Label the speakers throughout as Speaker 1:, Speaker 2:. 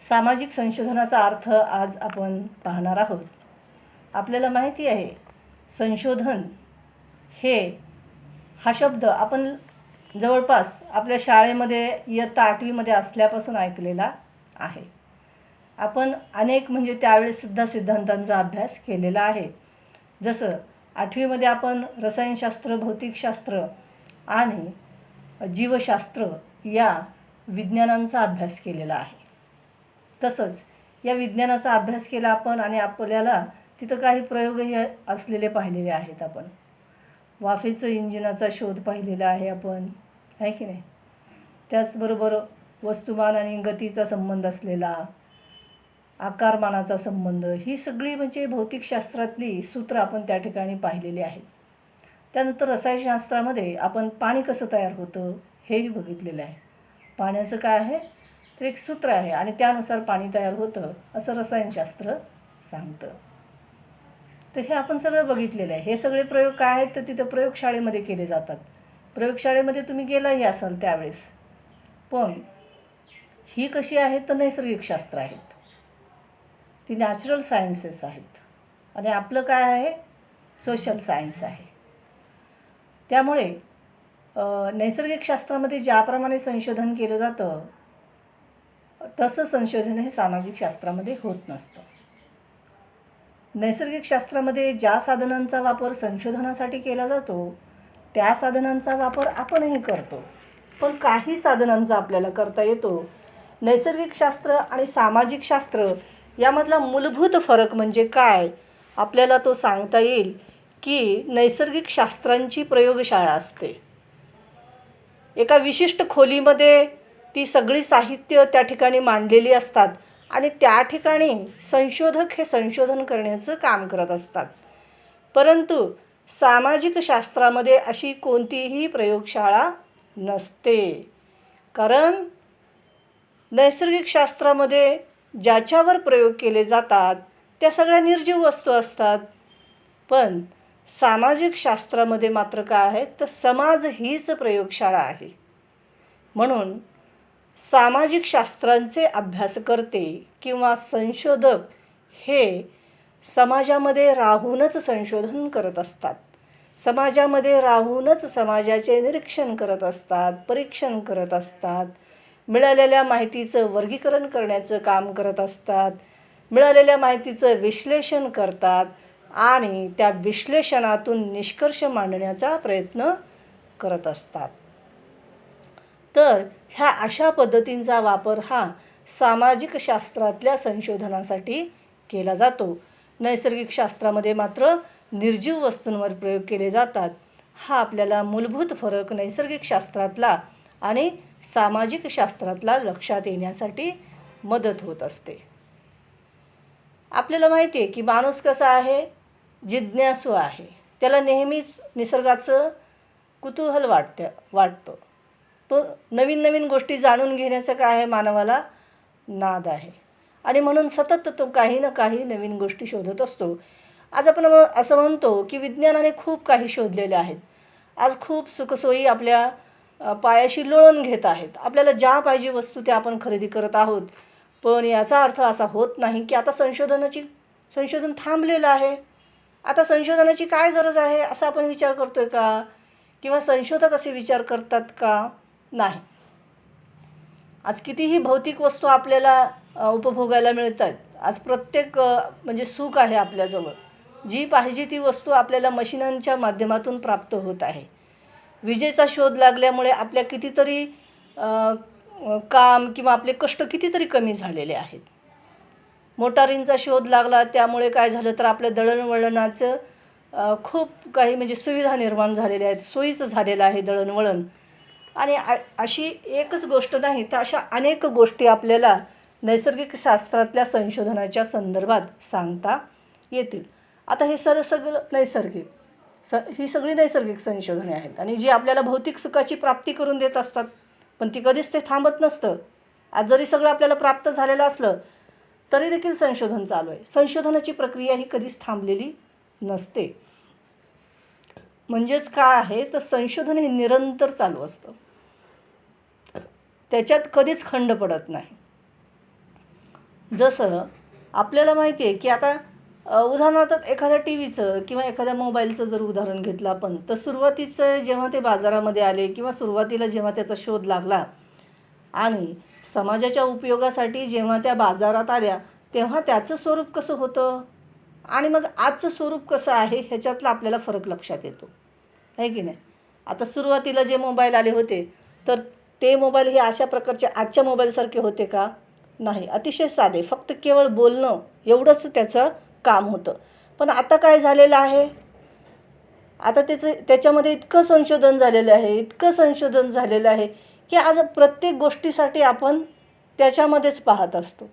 Speaker 1: सामाजिक संशोधनाचा अर्थ आज आपण पाहणार आहोत. आपल्याला माहिती आहे संशोधन हा शब्द आपण जवळपास आपल्या शाळेमध्ये इयत्ता 8वीमध्ये असल्यापासून ऐकलेला आहे. आपण अनेक त्यावेळेससुद्धा सिद्धांतांचा अभ्यास केलेला आहे. जसं 8वीमध्ये आपण रसायनशास्त्र, भौतिकशास्त्र आणि जीवशास्त्र या विज्ञानांचा अभ्यास केलेला आहे. तसंच या विज्ञानाचा अभ्यास केला आपण आणि आपल्याला तिथं काही प्रयोगही असलेले पाहिलेले आहेत. आपण वाफेचं इंजिनाचा शोध पाहिलेला आहे आपण, आहे की नाही. त्याचबरोबर वस्तुमान आणि गतीचा संबंध असलेला, आकारमानाचा संबंध, ही सगळी भौतिकशास्त्रातली सूत्र आपण त्या ठिकाणी पाहिलेली आहेत. त्यानंतर रसायनशास्त्रामध्ये आपण पाणी कसं तयार होतं हेही बघितलेलं आहे. पाण्याचं काय आहे तर एक सूत्र आहे आणि त्यानुसार पाणी तयार होतं असं रसायनशास्त्र सांगतं. तर हे आपण सगळं बघितलेलं आहे. हे सगळे प्रयोग काय आहेत तर तिथं प्रयोगशाळेमध्ये केले जातात. प्रयोगशाळेमध्ये तुम्ही गेलाही असाल त्यावेळेस. पण ही कशी आहेत तर नैसर्गिक शास्त्र आहेत, ती नॅचरल सायन्सेस आहेत आणि आपलं काय आहे सोशल सायन्स आहे. त्यामुळे नैसर्गिक शास्त्रामध्ये ज्याप्रमाणे संशोधन केलं जातं तसं संशोधन हे सामाजिक शास्त्रामध्ये होत नसतं. नैसर्गिक शास्त्रामध्ये ज्या साधनांचा वापर संशोधनासाठी केला जातो त्या साधनांचा वापर आपणही करतो, पण काही साधनांचा आपल्याला करता येतो. नैसर्गिक शास्त्र आणि सामाजिक शास्त्र यामधला मूलभूत फरक म्हणजे काय आपल्याला तो सांगता येईल की नैसर्गिक शास्त्रांची प्रयोगशाळा असते. एका विशिष्ट खोलीमध्ये ती सगळी साहित्य त्या ठिकाणी मांडलेली असतात आणि त्या ठिकाणी संशोधक हे संशोधन करण्याचं काम करत असतात. परंतु सामाजिक शास्त्रामध्ये अशी कोणतीही प्रयोगशाळा नसते, कारण नैसर्गिक शास्त्रामध्ये ज्याच्यावर प्रयोग केले जातात त्या सगळ्या निर्जीव वस्तू असतात. पण सामाजिक शास्त्रामध्ये मात्र काय आहे तर समाज हीच प्रयोगशाळा आहे. म्हणून सामाजिक शास्त्रांचे अभ्यासकर्ते किंवा संशोधक हे समाजामध्ये राहूनच संशोधन करत असतात. समाजामध्ये राहूनच समाजाचे निरीक्षण करत असतात, परीक्षण करत असतात, मिळालेल्या माहितीचं वर्गीकरण करण्याचं काम करत असतात, मिळालेल्या माहितीचं विश्लेषण करतात आणि त्या विश्लेषणातून निष्कर्ष मांडण्याचा प्रयत्न करत असतात. तर ह्या अशा पद्धतींचा वापर हा सामाजिक शास्त्रातल्या संशोधनासाठी केला जातो. नैसर्गिक शास्त्रामध्ये मात्र निर्जीव वस्तूंवर प्रयोग केले जातात. हा आपल्याला मूलभूत फरक नैसर्गिक शास्त्रातला आणि सामाजिक शास्त्रातला लक्षात येण्यासाठी मदत होत असते. आपल्याला माहिती आहे की माणूस कसा आहे, जिज्ञासू आहे. त्याला नेहमीच निसर्गाचं कुतूहल वाटतं. तो नवीन नवीन गोष्टी जाणून घेण्याचा काय आहे मानवाला नाद आहे आणि म्हणून सतत तो काही ना काही नवीन गोष्टी शोधत असतो. आज आपण असं म्हणतो की विज्ञानाने खूप काही शोधलेले आहेत. आज खूप सुखसोयी आपल्या पायाशी लोळण घेत आहेत. आपल्याला ज्या पाहिजे वस्तू त्या आपण खरेदी करत आहोत. पण याचा अर्थ असा होत नाही की आता संशोधन थांबलेलं आहे. आता संशोधनाची काय गरज आहे असा आपण विचार करतोय का, किंवा संशोधक असे विचार करतात का? नाही. आज कितीही भौतिक वस्तू आपल्याला उपभोगायला मिळतात. आज प्रत्येक सुख आहे आपल्याजवळ. जी पाहिजे ती वस्तू आपल्याला मशिनांच्या माध्यमातून प्राप्त होत आहे. विजेचा शोध लागल्यामुळे आपल्या कितीतरी काम किंवा आपले कष्ट कितीतरी कमी झालेले आहेत. मोटारींचा शोध लागला त्यामुळे काय झालं तर आपल्या दळणवळणाचं खूप काही सुविधा निर्माण झालेल्या आहेत, सोयीचं झालेलं आहे दळणवळण. आणि अशी एकच गोष्ट नाही तर अशा अनेक गोष्टी आपल्याला नैसर्गिक शास्त्रातल्या संशोधनाच्या संदर्भात सांगता येतील. आता हे सगळं नैसर्गिक ही सगळी नैसर्गिक संशोधने आहेत आणि जी आपल्याला भौतिक सुखाची प्राप्ती करून देत असतात. पण ती कधीच ते थांबत नसतं. आज जरी सगळं आपल्याला प्राप्त झालेलं असलं तरी देखील संशोधन चालू आहे. संशोधनाची प्रक्रिया ही कधीच थांबलेली नसते. म्हणजेच काय आहे तर संशोधन हे निरंतर चालू असतं. त्याच्यात कधीच खंड पडत नाही. जसं आपल्याला माहिती आहे की आता उदाहरणार्थ एखाद्या टी व्हीचं किंवा एखाद्या मोबाईलचं जर उदाहरण घेतलं आपण, तर सुरुवातीचं जेव्हा ते बाजारामध्ये आले किंवा सुरुवातीला जेव्हा त्याचा शोध लागला आणि समाजाच्या उपयोगासाठी जेव्हा त्या बाजारात आल्या, तेव्हा त्याचं स्वरूप कसं होतं आणि मग आजचं स्वरूप कसं आहे ह्याच्यातला आपल्याला फरक लक्षात येतो, आहे की नाही. आता सुरुवातीला जे मोबाईल आले होते, तर ते मोबाईल हे अशा प्रकारचे आजच्या मोबाईलसारखे होते का? नाही, अतिशय साधे, फक्त केवळ बोलणं एवढंच त्याचं काम होतं. पण आता काय झालेलं आहे, आता त्याच्यामध्ये इतकं संशोधन झालेलं आहे, इतकं संशोधन झालेलं आहे की आज प्रत्येक गोष्टीसाठी आपण त्याच्यामध्येच पाहत असतो.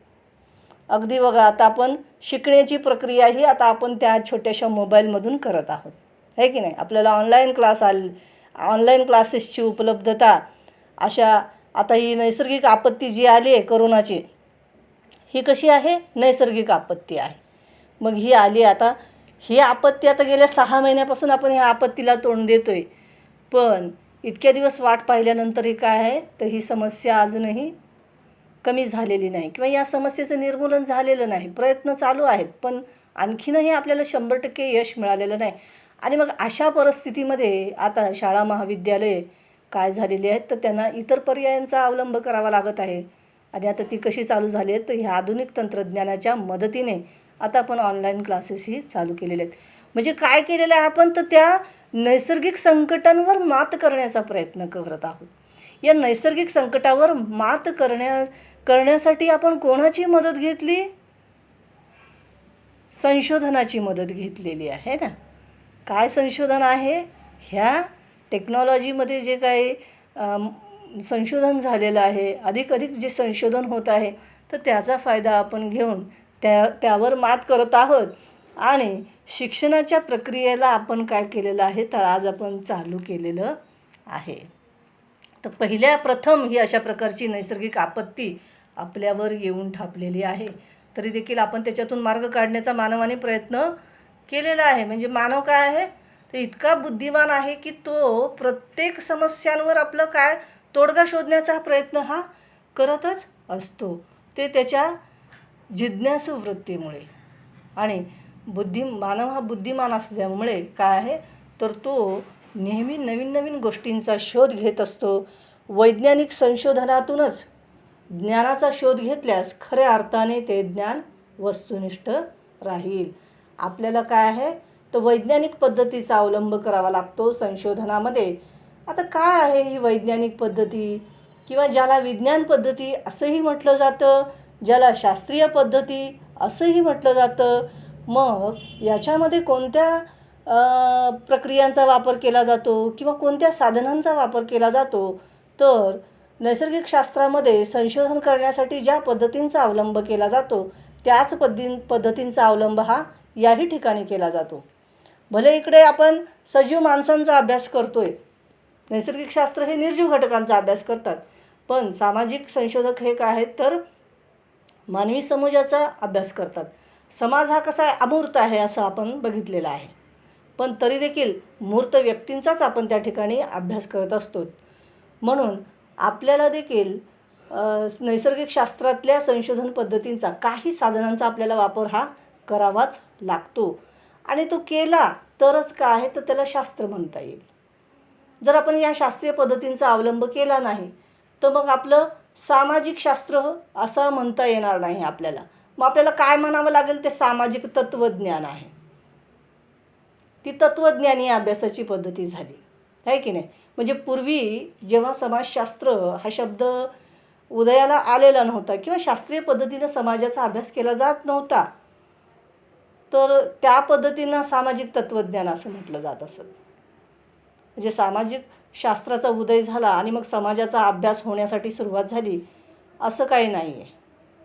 Speaker 1: अगदी बघा, आता आपण शिकण्याची प्रक्रिया ही आता आपण त्या छोट्याशा मोबाईलमधून करत आहोत, आहे की नाही. आपल्याला ऑनलाईन क्लासेसची उपलब्धता, अशा आता ही नैसर्गिक आपत्ती जी आली आहे कोरोनाची, ही कशी आहे? नैसर्गिक आपत्ती आहे. मग ही आली, आता ही आपत्ती आता गेल्या 6 महिन्यापासून आपण ह्या आपत्तीला तोंड देतो आहे. पण इतक्या दिवस वाट पाहिल्यानंतरही काय आहे, तर ही समस्या अजूनही कमी झालेली नाही किंवा या समस्येचं निर्मूलन झालेलं नाही. प्रयत्न चालू आहेत, पण आणखीनही आपल्याला 100% यश मिळालेलं नाही. आणि मग अशा परिस्थितीमध्ये आता शाळा महाविद्यालये काय झालेली आहेत, तर त्यांना इतर पर्यायांचा अवलंब करावा लागत आहे. आणि आता ती कशी चालू झाली आहेत, तर ह्या आधुनिक तंत्रज्ञानाच्या मदतीने आता आपण ऑनलाईन क्लासेसही चालू केलेले आहेत. म्हणजे काय केलेलं आहे आपण, तर त्या नैसर्गिक संकटांवर मात करण्याचा प्रयत्न करत आहोत. या नैसर्गिक संकटावर मात करण्यासाठी आपण कोणाची मदत घेतली? संशोधनाची मदत घेतलेली आहे ना. काय संशोधन आहे? ह्या टेक्नॉलॉजीमध्ये जे काही संशोधन झालेलं आहे, अधिक जे संशोधन होत आहे, तर त्याचा फायदा आपण घेऊन त्यावर मात करत आहोत. आणि शिक्षणाच्या प्रक्रियेला आपण काय केलेलं आहे, तर आज आपण चालू केलेलं आहे. तर प्रथम ही अशा प्रकारची नैसर्गिक आपत्ती आपल्यावर येऊन ठापलेली आहे, तरी देखील आपण त्याच्यातून मार्ग काढण्याचा मानवाने प्रयत्न केलेला आहे. म्हणजे मानव काय आहे, तर इतका बुद्धिमान आहे की तो प्रत्येक समस्यांवर आपलं काय तोडगा शोधण्याचा प्रयत्न हा करतच असतो. ते त्याच्या जिज्ञासू वृत्तीमुळे. आणि मानव हा बुद्धिमान असल्यामुळे काय आहे, तर तो नेहमी नवीन नवीन गोष्टींचा शोध घेत असतो. वैज्ञानिक संशोधनातूनच ज्ञानाचा शोध घेतल्यास खऱ्या अर्थाने ते ज्ञान वस्तुनिष्ठ राहील. आपल्याला काय आहे, तर वैज्ञानिक पद्धतीचा अवलंब करावा लागतो संशोधनामध्ये. आता काय आहे ही वैज्ञानिक पद्धती, किंवा ज्याला विज्ञान पद्धती असंही म्हटलं जातं, ज्याला शास्त्रीय पद्धती असंही म्हटलं जातं. मग याच्यामध्ये कोणत्या प्रक्रियांचा वापर केला जातो किंवा कोणत्या साधनांचा वापर केला जातो, तर नैसर्गिक शास्त्रामध्ये संशोधन करण्यासाठी ज्या पद्धतींचा अवलंब केला जातो, त्याच पद्धतींचा अवलंब हा याही ठिकाणी केला जातो. भले इकडे आपण सजीव माणसांचा अभ्यास करतोय, नैसर्गिक शास्त्र हे निर्जीव घटकांचा अभ्यास करतात, पण सामाजिक संशोधक हे काय आहेत, तर मानवी समाजाचा अभ्यास करतात. समाज हा कसा आहे, अमूर्त आहे असं आपण बघितलेलं आहे, पण तरी देखील मूर्त व्यक्तींचाच आपण त्या ठिकाणी अभ्यास करत असतो. म्हणून आपल्याला देखील नैसर्गिक शास्त्रातल्या संशोधन पद्धतींचा, काही साधनांचा आपल्याला वापर हा करावाच लागतो. आणि तो केला तरच काय आहे, तर त्याला शास्त्र म्हणता येईल. जर आपण या शास्त्रीय पद्धतींचा अवलंब केला नाही, तर मग आपलं सामाजिक शास्त्र असं म्हणता येणार नाही आपल्याला. मग आपल्याला काय म्हणावं लागेल, ते सामाजिक तत्त्वज्ञान आहे. ती तत्त्वज्ञानी अभ्यासाची पद्धती झाली, आहे की नाही. म्हणजे पूर्वी जेव्हा समाजशास्त्र हा शब्द उदयाला आलेला नव्हता किंवा शास्त्रीय पद्धतीनं समाजाचा अभ्यास केला जात नव्हता, तर त्या पद्धतीनं सामाजिक तत्त्वज्ञान असं म्हटलं जात असत. म्हणजे सामाजिक शास्त्राचा उदय झाला आणि मग समाजाचा अभ्यास होण्यासाठी सुरुवात झाली असं काही नाही आहे.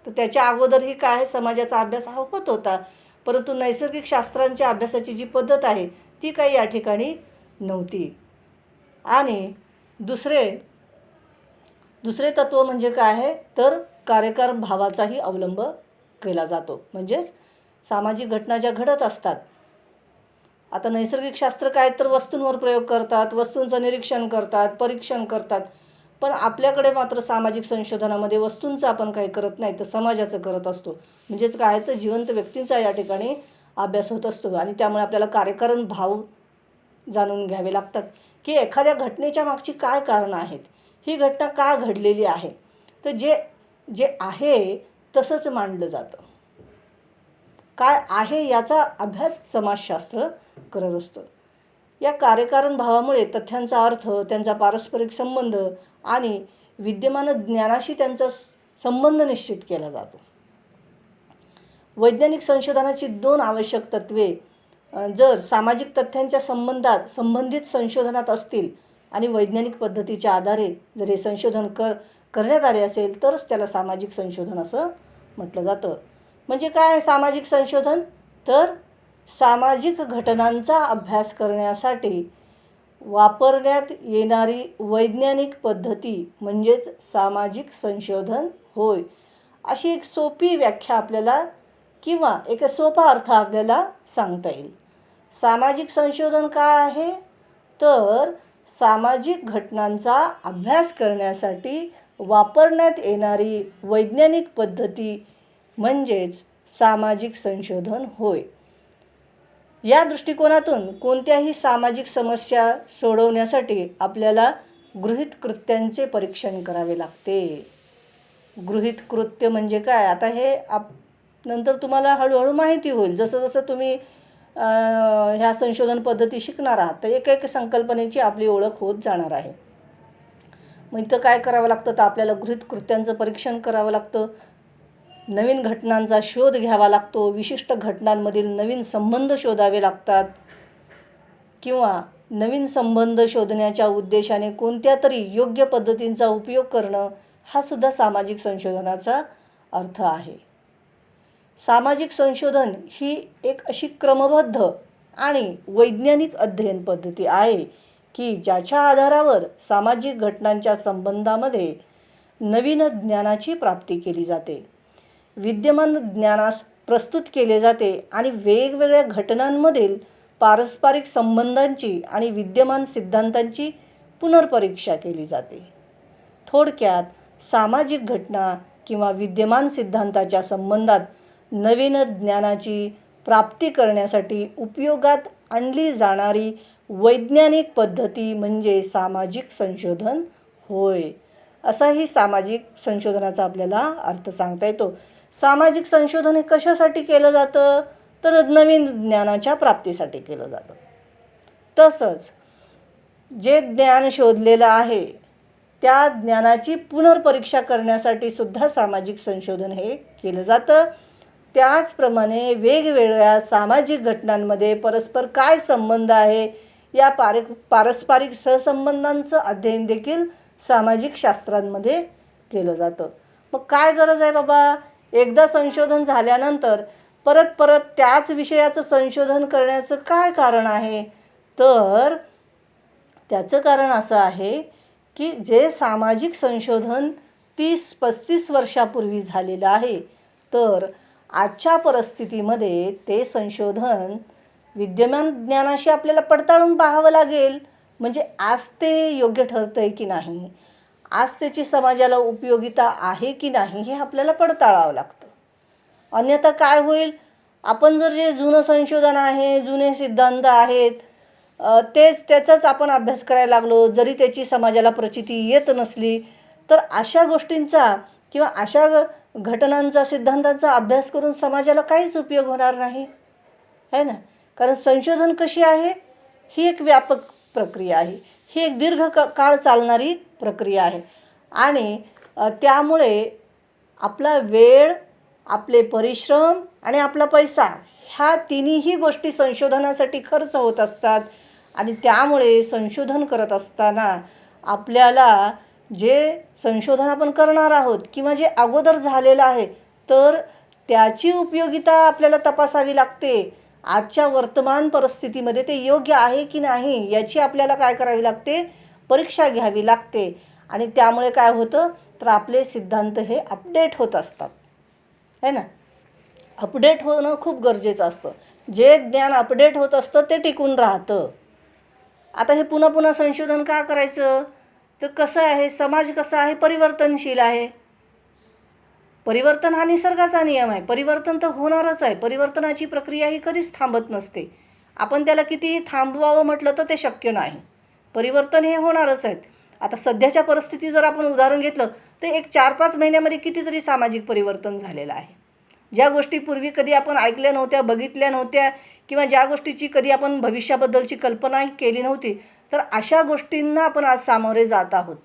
Speaker 1: तर त्याच्या अगोदरही काय आहे, समाजाचा अभ्यास हा होत होता, परंतु नैसर्गिक शास्त्रांच्या अभ्यासाची जी पद्धत आहे ती काही या ठिकाणी नव्हती. आणि दुसरे तत्त्व म्हणजे काय आहे, तर कार्यकारण भावाचाही अवलंब केला जातो. म्हणजेच सामाजिक घटना ज्या घडत असतात, आता नैसर्गिक शास्त्र काय, तर वस्तूंवर प्रयोग करतात, वस्तूंचं निरीक्षण करतात, परीक्षण करतात. पण आपल्याकडे मात्र सामाजिक संशोधनामध्ये वस्तूंचं आपण काही करत नाही, तर समाजाचं करत असतो. म्हणजेच काय, तर जिवंत व्यक्तींचा या ठिकाणी अभ्यास होत असतो. आणि त्यामुळे आपल्याला कार्यकारण भाव जाणून घ्यावे लागतात, की एखाद्या घटनेच्या मागची काय कारणं आहेत, ही घटना का घडलेली आहे. तर जे जे आहे तसंच मांडलं जातं. काय आहे याचा अभ्यास समाजशास्त्र करत असतं. या कार्यकारण भावामुळे तथ्यांचा अर्थ, त्यांचा पारस्परिक संबंध आणि विद्यमान ज्ञानाशी त्यांचा संबंध निश्चित केला जातो. वैज्ञानिक संशोधनाची 2 आवश्यक तत्वे जर सामाजिक तथ्यांच्या संबंधित संशोधनात असतील आणि वैज्ञानिक पद्धतीच्या आधारे जर हे संशोधन करण्यात आले असेल, तरच त्याला सामाजिक संशोधन असं म्हटलं जातं. म्हणजे काय सामाजिक संशोधन, तर सामाजिक घटनांचा अभ्यास करण्यासाठी वापरण्यात येणारी वैज्ञानिक पद्धती म्हणजेच सामाजिक संशोधन होय. अशी एक सोपी व्याख्या आपल्याला किंवा एक सोपा अर्थ आपल्याला सांगता येईल. सामाजिक संशोधन काय आहे, तर सामाजिक घटनांचा अभ्यास करण्यासाठी वापरण्यात येणारी वैज्ञानिक पद्धती म्हणजेच सामाजिक संशोधन होय. या दृष्टिकोनातून कोणत्याही सामाजिक समस्या सोडवण्यासाठी आपल्याला गृहीत कृत्यांचे परीक्षण करावे लागते. गृहीत कृत्य म्हणजे काय, आता हे नंतर तुम्हाला हळूहळू माहिती होईल. जसं जसं तुम्ही ह्या संशोधन पद्धती शिकणार आहात, तर एक एक संकल्पनेची आपली ओळख होत जाणार आहे. मग इथं काय करावं लागतं, तर आपल्याला गृहीत कृत्यांचं परीक्षण करावं लागतं. नवीन घटनांचा शोध घ्यावा लागतो. विशिष्ट घटनांमधील नवीन संबंध शोधावे लागतात किंवा नवीन संबंध शोधण्याच्या उद्देशाने कोणत्या तरी योग्य पद्धतींचा उपयोग करणं, हा सुद्धा सामाजिक संशोधनाचा अर्थ आहे. सामाजिक संशोधन ही एक अशी क्रमबद्ध आणि वैज्ञानिक अध्ययन पद्धती आहे की ज्याच्या आधारावर सामाजिक घटनांच्या संबंधामध्ये नवीन ज्ञानाची प्राप्ती केली जाते, विद्यमान ज्ञानास प्रस्तुत केले जाते आणि वेगवेगळ्या घटनांमधील पारस्परिक संबंधांची आणि विद्यमान सिद्धांतांची पुनर्परीक्षा केली जाते. थोडक्यात सामाजिक घटना किंवा विद्यमान सिद्धांताच्या संबंधात नवीन ज्ञानाची प्राप्ती करण्यासाठी उपयोगात आणली जाणारी वैज्ञानिक पद्धती म्हणजे सामाजिक संशोधन होय. असाही सामाजिक संशोधनाचा आपल्याला अर्थ सांगता येतो. सामाजिक संशोधन हे कशासाठी केलं जातं, तर नवीन ज्ञानाच्या प्राप्तीसाठी केलं जातं. तसंच जे ज्ञान शोधलेलं आहे त्या ज्ञानाची पुनर्परीक्षा करण्यासाठी सुद्धा सामाजिक संशोधन हे केलं जातं. त्याचप्रमाणे वेगवेगळ्या सामाजिक घटनांमध्ये परस्पर काय संबंध आहे या पारस्परिक सहसंबंधांचं अध्ययन देखील सामाजिक शास्त्रांमध्ये केलं जातं. मग काय गरज आहे बाबा, एकदा संशोधन झाल्यानंतर परत त्याच विषयाचं संशोधन करण्याचं काय कारण आहे, तर त्याचं कारण असं आहे की जे सामाजिक संशोधन 30-35 वर्षापूर्वी झालेलं आहे, तर आजच्या परिस्थितीमध्ये ते संशोधन विद्यमान ज्ञानाशी आपल्याला पडताळून पाहावं लागेल. म्हणजे आज ते योग्य ठरतं आहे की नाही, आज त्याची समाजाला उपयोगिता आहे की नाही, हे आपल्याला पडताळावं लागतं. अन्यथा काय होईल, आपण जर जे जुनं संशोधन आहे, जुने सिद्धांत आहेत, त्याचाच आपण अभ्यास करायला लागलो, जरी त्याची समाजाला प्रचिती येत नसली, तर अशा गोष्टींचा किंवा अशा घटनांचा, सिद्धांतांचा अभ्यास करून समाजाला काहीच उपयोग होणार नाही, है ना. कारण संशोधन कशी आहे, ही एक व्यापक प्रक्रिया आहे, ही एक दीर्घ काळ चालणारी प्रक्रिया आहे आणि त्यामुळे आपला वेळ, आपले परिश्रम आणि आपला पैसा ह्या तिन्ही गोष्टी संशोधनासाठी खर्च होत असतात. आणि त्यामुळे संशोधन करत असताना आपल्याला जे संशोधन आपण करणार आहोत किंवा जे अगोदर झालेलं आहे, तर त्याची उपयोगिता आपल्याला तपासावी लागते. आजच्या वर्तमान परिस्थितीमध्ये ते योग्य आहे की नाही याची आपल्याला काय करावी लागते, परीक्षा घ्यावी लागते. आणि त्यामुळे काय होतं, तर आपले सिद्धांत हे अपडेट होत असतात, है ना. अपडेट होणं खूप गरजेचं असतं. जे ज्ञान अपडेट होत असतं ते टिकून राहतं. आता हे पुन्हा पुन्हा संशोधन का करायचं, तर कसं आहे, समाज कसा आहे, परिवर्तनशील आहे. परिवर्तन हा निसर्गाचा नियम आहे. परिवर्तन तर होणारच आहे. परिवर्तनाची प्रक्रिया ही कधीच थांबत नसते. आपण त्याला कितीही थांबवावं म्हटलं तर ते शक्य नाही. परिवर्तन हे होणारच आहेत. आता सध्याच्या परिस्थिती जर आपण उदाहरण घेतलं तर एक 4-5 महिन्यामध्ये कितीतरी सामाजिक परिवर्तन झालेलं आहे. ज्या गोष्टी पूर्वी कधी आपण ऐकल्या नव्हत्या, बघितल्या नव्हत्या किंवा ज्या गोष्टीची कधी आपण भविष्याबद्दलची कल्पनाही केली नव्हती, तर अशा गोष्टींना आपण आज सामोरे जात आहोत,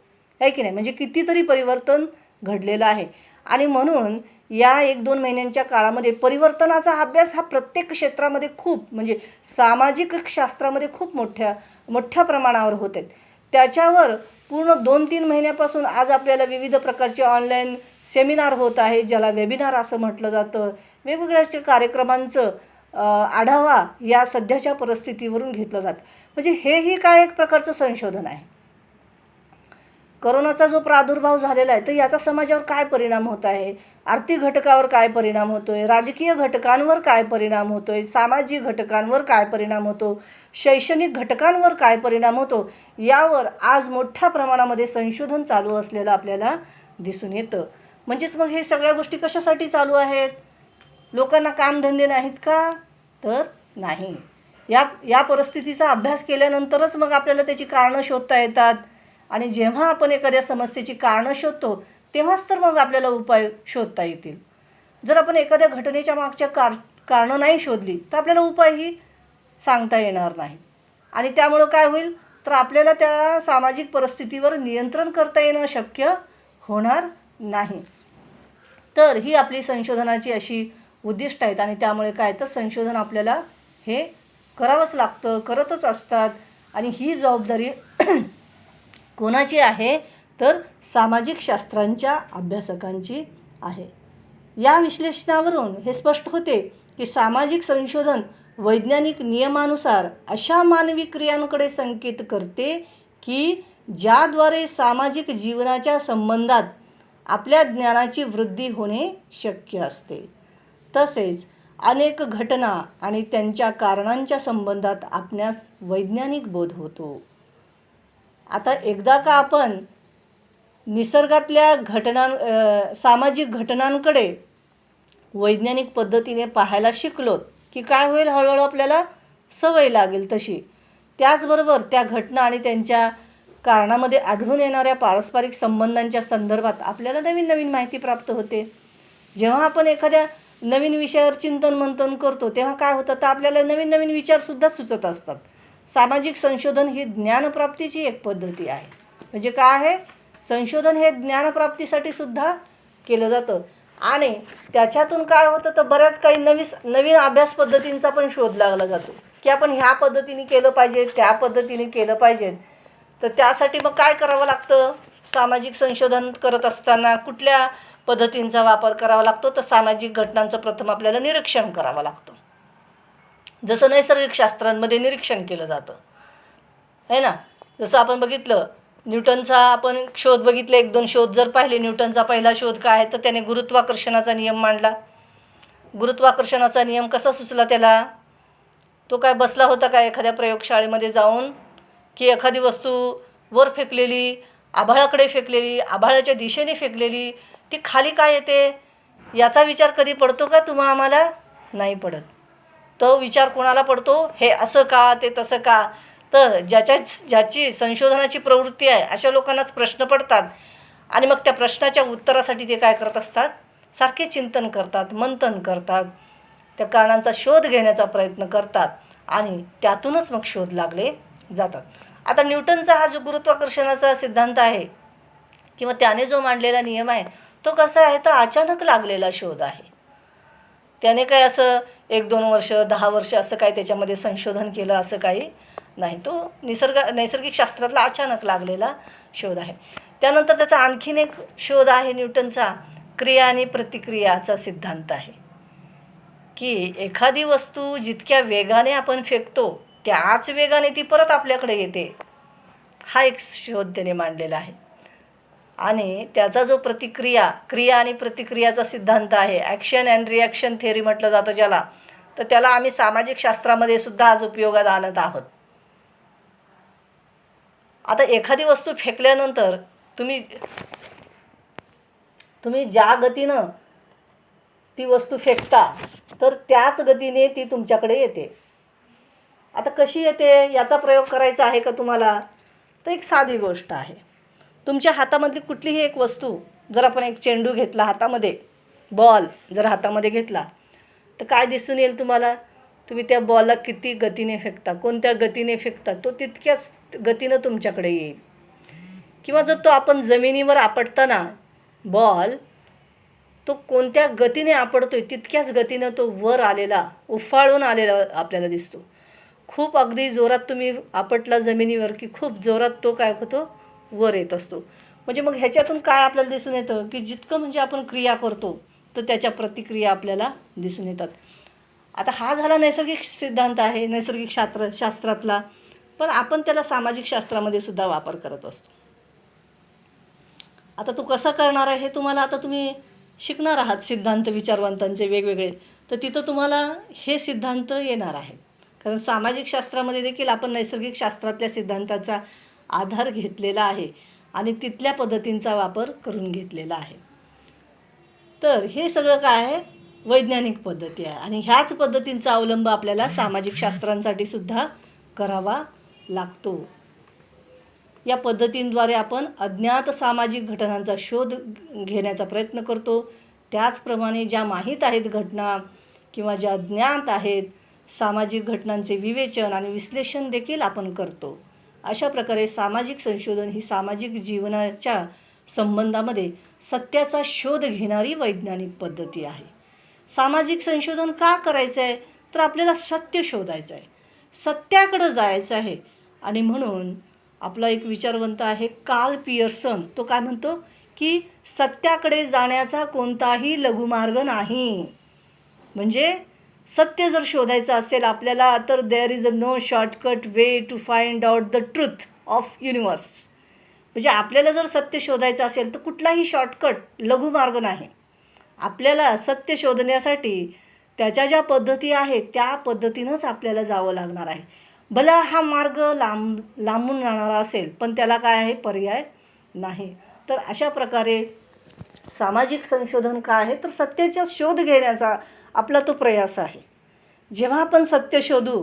Speaker 1: आहे की नाही. म्हणजे कितीतरी परिवर्तन घडलेलं आहे. आणि म्हणून या 1-2 महिन्यांच्या काळामध्ये परिवर्तनाचा अभ्यास हा प्रत्येक क्षेत्रामध्ये खूप, म्हणजे सामाजिक शास्त्रामध्ये खूप मोठ्या प्रमाणावर होत आहेत. त्याच्यावर पूर्ण 2-3 महिन्यापासून आज आपल्याला विविध प्रकारचे ऑनलाईन सेमिनार होत आहे, ज्याला वेबिनार असं म्हटलं जातं. वेगवेगळ्या कार्यक्रमांचं आढावा या सध्याच्या परिस्थितीवरून घेतलं जातं. म्हणजे हेही काय एक प्रकारचं संशोधन आहे. करोनाचा जो प्रादुर्भाव झालेला आहे तर याचा समाजावर काय परिणाम होत आहे, आर्थिक घटकावर काय परिणाम होतो आहे, राजकीय घटकांवर काय परिणाम होतो आहे, सामाजिक घटकांवर काय परिणाम होतो, शैक्षणिक घटकांवर काय परिणाम होतो, यावर आज मोठ्या प्रमाणामध्ये संशोधन चालू असलेलं आपल्याला दिसून येतं. म्हणजेच मग हे सगळ्या गोष्टी कशासाठी चालू आहेत? लोकांना कामधंदे नाहीत का? तर नाही. या परिस्थितीचा अभ्यास केल्यानंतरच मग आपल्याला त्याची कारणं शोधता येतात. आणि जेव्हा आपण एखाद्या समस्येची कारणं शोधतो तेव्हाच तर मग आपल्याला उपाय शोधता येतील. जर आपण एखाद्या घटनेच्या मागच्या कारणं नाही शोधली तर आपल्याला उपायही सांगता येणार नाही. आणि त्यामुळं काय होईल, तर आपल्याला त्या सामाजिक परिस्थितीवर नियंत्रण करता येणं शक्य होणार नाही. तर ही आपली संशोधनाची अशी उद्दिष्ट आहेत. आणि त्यामुळे काय, तर संशोधन आपल्याला हे करावंच लागतं, करतच असतात. आणि ही जबाबदारी कोणाची आहे, तर सामाजिक शास्त्रांच्या अभ्यासकांची आहे. या विश्लेषणावरून हे स्पष्ट होते की सामाजिक संशोधन वैज्ञानिक नियमानुसार अशा मानवी क्रियांकडे संकेत करते की ज्याद्वारे सामाजिक जीवनाच्या संबंधात आपल्या ज्ञानाची वृद्धी होणे शक्य असते. तसेच अनेक घटना आणि त्यांच्या कारणांच्या संबंधात आपणास वैज्ञानिक बोध होतो. आता एकदा का आपण निसर्गातल्या सामाजिक घटनांकडे वैज्ञानिक पद्धतीने पाहायला शिकलोत की काय होईल, हळूहळू आपल्याला सवय लागेल तशी. त्याचबरोबर त्या घटना आणि त्यांच्या कारणामध्ये आढळून येणाऱ्या पारस्परिक संबंधांच्या संदर्भात आपल्याला नवीन नवीन माहिती प्राप्त होते. जेव्हा आपण एखाद्या नवीन विषयावर चिंतन मंथन करतो तेव्हा काय होतं, तर आपल्याला नवीन नवीन विचारसुद्धा सुचत असतात. सामाजिक संशोधन ही ज्ञानप्राप्तीची एक पद्धती आहे. म्हणजे काय आहे, संशोधन हे ज्ञानप्राप्तीसाठी सुद्धा केलं जातं. आणि त्याच्यातून काय होतं, तर बऱ्याच काही नवीन अभ्यास पद्धतींचा पण शोध लागला जातो की आपण ह्या पद्धतीने केलं पाहिजे, त्या पद्धतीने केलं पाहिजे. तर त्यासाठी मग काय करावं लागतं, सामाजिक संशोधन करत असताना कुठल्या पद्धतींचा वापर करावा लागतो, तर सामाजिक घटनांचं प्रथम आपल्याला निरीक्षण करावं लागतं. जसं नैसर्गिक शास्त्रांमध्ये निरीक्षण केलं जातं, है ना. जसं आपण बघितलं न्यूटनचा आपण शोध बघितले, 1-2 शोध जर पाहिले. न्यूटनचा पहिला शोध काय आहे, तर त्याने गुरुत्वाकर्षणाचा नियम मांडला. गुरुत्वाकर्षणाचा नियम कसा सुचला त्याला, तो काय बसला होता का एखाद्या प्रयोगशाळेमध्ये जाऊन, की एखादी वस्तू वर फेकलेली, आभाळाकडे फेकलेली, आभाळाच्या दिशेने फेकलेली, ती खाली काय येते याचा विचार कधी पडतो का आम्हाला? नाही पडत. तो विचार कोणाला पडतो, हे असं का, ते तसं का. तर ज्याची संशोधनाची प्रवृत्ती आहे अशा लोकांनाच प्रश्न पडतात. आणि मग त्या प्रश्नाच्या उत्तरासाठी ते काय करत असतात, सारखे चिंतन करतात, मंथन करतात, त्या कारणांचा शोध घेण्याचा प्रयत्न करतात आणि त्यातूनच मग शोध लागले जातात. आता न्यूटनचा हा जो गुरुत्वाकर्षणाचा सिद्धांत आहे किंवा त्याने जो मांडलेला नियम आहे तो कसा आहे, तर अचानक लागलेला शोध आहे. त्याने काय असं 1-2 वर्ष 10 वर्ष असं काय त्याच्यामध्ये संशोधन केलं असं काही नाही. तो नैसर्गिक शास्त्रातला अचानक लागलेला शोध आहे. त्यानंतर त्याचा आणखीन एक शोध आहे न्यूटनचा, क्रिया आणि प्रतिक्रियाचा सिद्धांत आहे की एखादी वस्तू जितक्या वेगाने आपण फेकतो त्याच वेगाने ती परत आपल्याकडे येते. हा एक शोध त्याने मांडलेला आहे. आणि त्याचा जो क्रिया आणि प्रतिक्रियाचा सिद्धांत आहे, ॲक्शन अँड रिॲक्शन थेअरी म्हटलं जातं ज्याला, तर त्याला आम्ही सामाजिक शास्त्रामध्ये सुद्धा आज उपयोगात आणत आहोत. आता एखादी वस्तू फेकल्यानंतर तुम्ही ज्या गतीनं ती वस्तू फेकता तर त्याच गतीने ती तुमच्याकडे येते. आता कशी येते याचा प्रयोग करायचा आहे का तुम्हाला? तर एक साधी गोष्ट आहे. तुमच्या हातामधली कुठलीही एक वस्तू, जर आपण एक चेंडू घेतला हातामध्ये, बॉल जर हातामध्ये घेतला, तर काय दिसून येईल तुम्हाला? तुम्ही त्या बॉलला किती गतीने फेकता, कोणत्या गतीने फेकता, तो तितक्याच गतीनं तुमच्याकडे येईल. किंवा जर तो आपण जमिनीवर आपटताना बॉल तो कोणत्या गतीने आपटतोय तितक्याच गतीनं तो वर आलेला, उफाळून आलेला आपल्याला दिसतो. खूप अगदी जोरात तुम्ही आपटला जमिनीवर की खूप जोरात तो काय होतो, वर येत असतो. म्हणजे मग ह्याच्यातून काय आपल्याला दिसून येतं की जितकं म्हणजे आपण क्रिया करतो तर त्याच्या प्रतिक्रिया आपल्याला दिसून येतात. आता हा झाला नैसर्गिक सिद्धांत आहे, नैसर्गिक शास्त्रातला, पण आपण त्याला सामाजिक शास्त्रामध्ये सुद्धा वापर करत असतो. आता तू कसं करणार आहे हे तुम्हाला, आता तुम्ही शिकणार आहात सिद्धांत विचारवंतांचे वेगवेगळे, तर तिथं तुम्हाला हे सिद्धांत येणार आहे. कारण सामाजिक शास्त्रामध्ये देखील आपण नैसर्गिक शास्त्रातल्या सिद्धांताचा आधार घेतलेला आहे आणि तिथल्या पद्धतींचा वापर करून घेतलेला आहे. तर हे सगळं काय आहे, वैज्ञानिक पद्धती आहे आणि ह्याच पद्धतींचा अवलंब आपल्याला सामाजिक शास्त्रांसाठी सुद्धा करावा लागतो. या पद्धतींद्वारे आपण अज्ञात सामाजिक घटनांचा शोध घेण्याचा प्रयत्न करतो. त्याचप्रमाणे ज्या माहीत आहेत घटना किंवा ज्या ज्ञात आहेत सामाजिक घटनांचे विवेचन आणि विश्लेषण देखील आपण करतो. अशा प्रकारे सामाजिक संशोधन ही सामाजिक जीवनाच्या संबंधामध्ये सत्याचा शोध घेणारी वैज्ञानिक पद्धती आहे. सामाजिक संशोधन का करायचं आहे? तर आपल्याला सत्य शोधायचं आहे, सत्याकडं जायचं आहे. आणि म्हणून आपला एक विचारवंत आहे कार्ल पियर्सन, तो काय म्हणतो की सत्याकडे जाण्याचा कोणताही लघुमार्ग नाही. म्हणजे सत्य जर शोधायचं असेल आपल्याला तर there is a no shortcut way to find out the truth of universe. म्हणजे आपल्याला जर सत्य शोधायचं असेल तर कुठलाही शॉर्टकट लघुमार्ग नाही. आपल्याला सत्य शोधण्यासाठी त्याच्या ज्या पद्धती आहेत त्या पद्धतीनंच आपल्याला जावं लागणार आहे. भला हा मार्ग लांबून जाणारा असेल पण त्याला काय आहे, पर्याय नाही. तर अशा प्रकारे सामाजिक संशोधन काय आहे, तर सत्याचा शोध घेण्याचा आपला तो प्रयास आहे. जेव्हा आपण सत्य शोधू,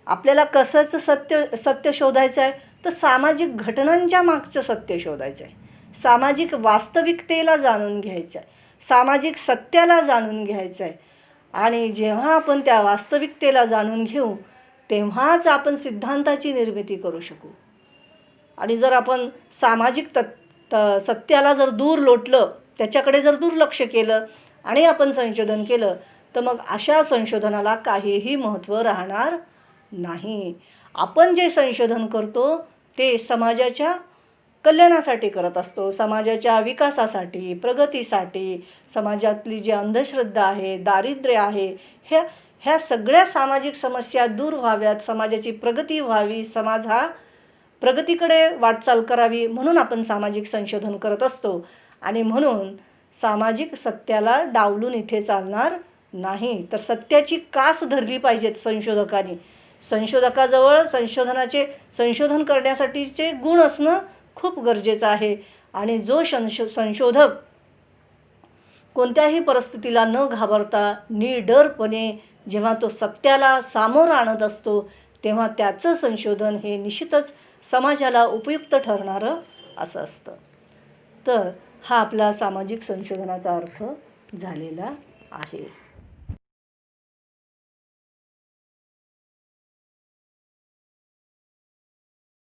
Speaker 1: आपल्याला कसंच सत्य शोधायचं आहे, तर सामाजिक घटनांच्या मागचं सत्य शोधायचं आहे, सामाजिक वास्तविकतेला जाणून घ्यायचं आहे, सामाजिक सत्याला जाणून घ्यायचं आहे. आणि जेव्हा आपण त्या वास्तविकतेला जाणून घेऊ तेव्हाच आपण सिद्धांताची निर्मिती करू शकू. आणि जर आपण सामाजिक सत्याला जर दूर लोटलं, त्याच्याकडे जर दुर्लक्ष केलं आणि आपण संशोधन केलं तर मग अशा संशोधनाला काहीही महत्त्व राहणार नाही. आपण जे संशोधन करतो ते समाजाच्या कल्याणासाठी करत असतो, समाजाच्या विकासासाठी, प्रगतीसाठी. समाजातली जी अंधश्रद्धा आहे, दारिद्र्य आहे, ह्या सगळ्या सामाजिक समस्या दूर व्हाव्यात, समाजाची प्रगती व्हावी, समाज हा प्रगतीकडे वाटचाल करावी म्हणून आपण सामाजिक संशोधन करत असतो. आणि म्हणून सामाजिक सत्याला डावलून इथे चालणार नाही. तर सत्याची कास धरली पाहिजेत संशोधकांनी. संशोधकाजवळ संशोधन करण्यासाठीचे गुण असणं खूप गरजेचं आहे. आणि जो संशोधक कोणत्याही परिस्थितीला न घाबरता निडरपणे जेव्हा तो सत्याला सामोरं आणत असतो तेव्हा त्याचं संशोधन हे निश्चितच समाजाला उपयुक्त ठरणारं असं असतं. तर हा आपला सामाजिक संशोधनाचा अर्थ झालेला आहे.